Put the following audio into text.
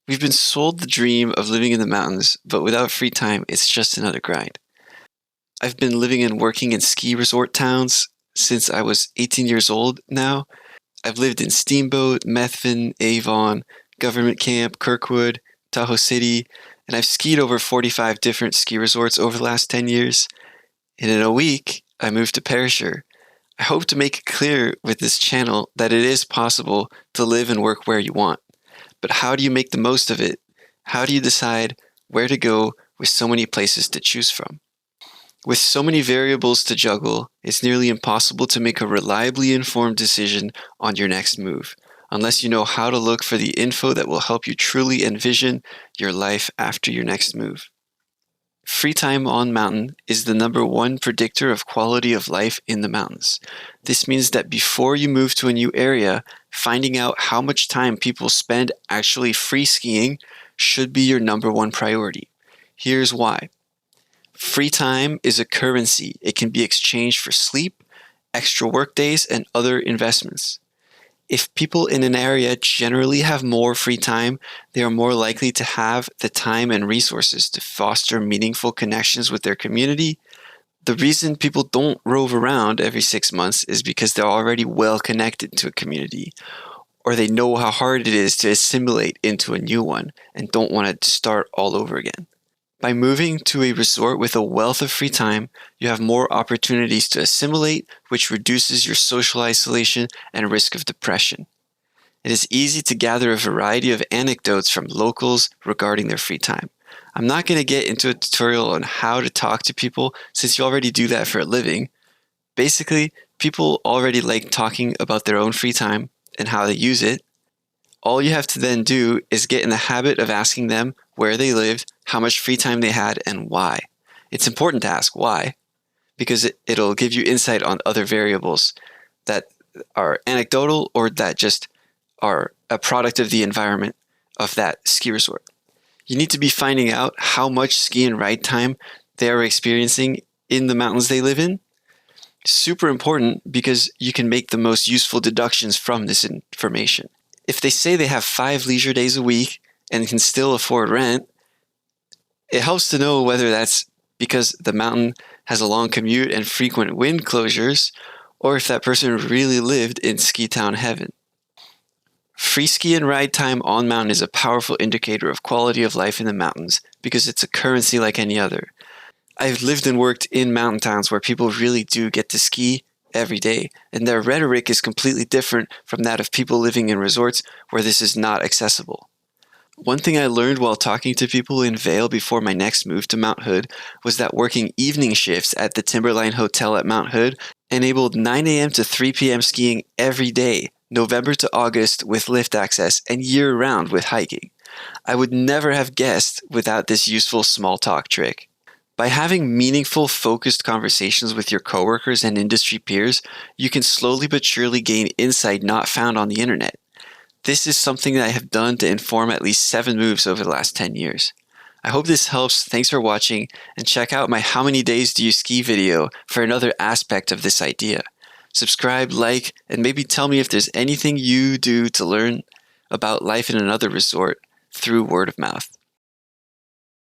We've been sold the dream of living in the mountains, but without free time, it's just another grind. I've been living and working in ski resort towns since I was 18 years old now. I've lived in Steamboat, Methven, Avon, Government Camp, Kirkwood, Tahoe City, and I've skied over 45 different ski resorts over the last 10 years. And in a week, I moved to Perisher. I hope to make it clear with this channel that it is possible to live and work where you want. But how do you make the most of it? How do you decide where to go with so many places to choose from? With so many variables to juggle, it's nearly impossible to make a reliably informed decision on your next move, unless you know how to look for the info that will help you truly envision your life after your next move. Free time on mountain is the #1 predictor of quality of life in the mountains. This means that before you move to a new area, finding out how much time people spend actually free skiing should be your #1 priority. Here's why. Free time is a currency. It can be exchanged for sleep, extra work days, and other investments. If people in an area generally have more free time, they are more likely to have the time and resources to foster meaningful connections with their community. The reason people don't rove around every 6 months is because they're already well connected to a community, or they know how hard it is to assimilate into a new one and don't want to start all over again. By moving to a resort with a wealth of free time, you have more opportunities to assimilate, which reduces your social isolation and risk of depression. It is easy to gather a variety of anecdotes from locals regarding their free time. I'm not going to get into a tutorial on how to talk to people since you already do that for a living. Basically, people already like talking about their own free time and how they use it. All you have to then do is get in the habit of asking them where they lived, how much free time they had, and why. It's important to ask why, because it'll give you insight on other variables that are anecdotal or that just are a product of the environment of that ski resort. You need to be finding out how much ski and ride time they are experiencing in the mountains they live in. Super important because you can make the most useful deductions from this information. If they say they have 5 leisure days a week and can still afford rent, it helps to know whether that's because the mountain has a long commute and frequent wind closures, or if that person really lived in ski town heaven. Free ski and ride time on mountain is a powerful indicator of quality of life in the mountains because it's a currency like any other. I've lived and worked in mountain towns where people really do get to ski every day, and their rhetoric is completely different from that of people living in resorts where this is not accessible. One thing I learned while talking to people in Vail before my next move to Mount Hood was that working evening shifts at the Timberline Hotel at Mount Hood enabled 9 a.m. to 3 p.m. skiing every day, November to August with lift access and year-round with hiking. I would never have guessed without this useful small talk trick. By having meaningful, focused conversations with your coworkers and industry peers, you can slowly but surely gain insight not found on the internet. This is something that I have done to inform at least 7 moves over the last 10 years. I hope this helps. Thanks for watching, and check out my How Many Days Do You Ski video for another aspect of this idea. Subscribe, like, and maybe tell me if there's anything you do to learn about life in another resort through word of mouth.